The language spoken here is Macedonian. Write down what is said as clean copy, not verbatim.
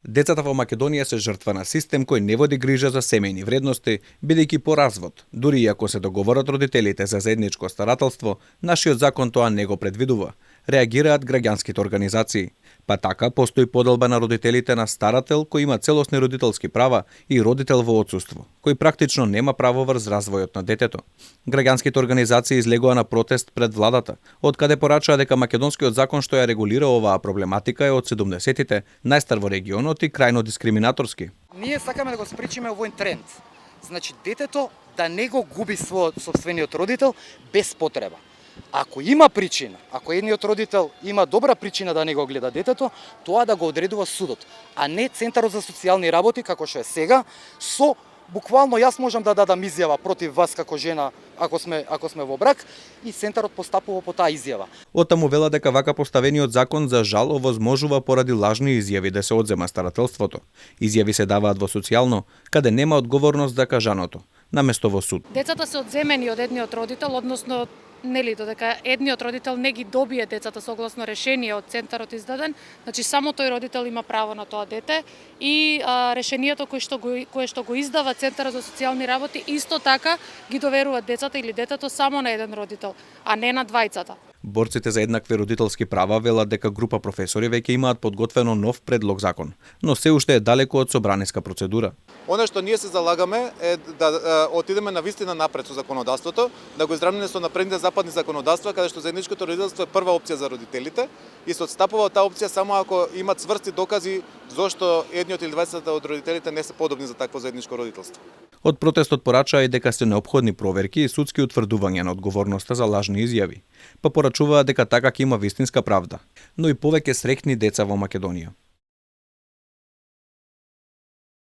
Децата во Македонија се жртва на систем кој не води грижа за семејни вредности, бидејќи по развод, дури и ако се договорат родителите за заедничко старателство, нашиот закон тоа не го предвидува, реагираат граѓанските организации. Па така постои поделба на родителите на старател кој има целосни родителски права и родител во отсуство, кој практично нема право врз развојот на детето. Граѓанските организации излегоа на протест пред владата, од каде порачаа дека македонскиот закон што ја регулира оваа проблематика е од 70-тите, најстар во регионот и крајно дискриминаторски. Ние сакаме да го спречиме овој тренд. Значи детето да не го губи својот сопствениот родител без потреба. Ако има причина, ако едниот родител има добра причина да не го гледа детето, тоа да го одредува судот, а не Центарот за социјални работи како што е сега, со буквално јас можам да дадам изјава против вас како жена ако сме во брак и Центарот постапува по таа изјава. Оттаму вела дека вака поставениот закон за жал овозможува поради лажни изјави да се одзема старателството. Изјави се даваат во социјално, каде нема одговорност за кажаното, наместо во суд. Децата се одземени од едниот родител, односно додека едниот родител не ги добие децата согласно решение од Центарот издаден, значи само тој родител има право на тоа дете и решението кое што го издава Центарот за социјални работи исто така ги доверуваат децата или детето само на еден родител, а не на двајцата. Борците за еднакви родителски права велат дека група професори веќе имаат подготвено нов предлог закон, но се уште е далеку од собраниска процедура. Оно што ние се залагаме е да отидеме на вистина напред со законодавството, да го изравниме со напредните западни законодавства, каде што заедничкото родителство е прва опција за родителите и се отстапува од таа опција само ако имат цврсти докази зошто едниот или двајцата од родителите не се подобни за такво заедничко родителство. Од протестот порачаа и дека се неопходни проверки и судски утврдувања на одговорноста за лажни изјави. Па порачуваат дека така ќе има вистинска правда, но и повеќе среќни деца во Македонија.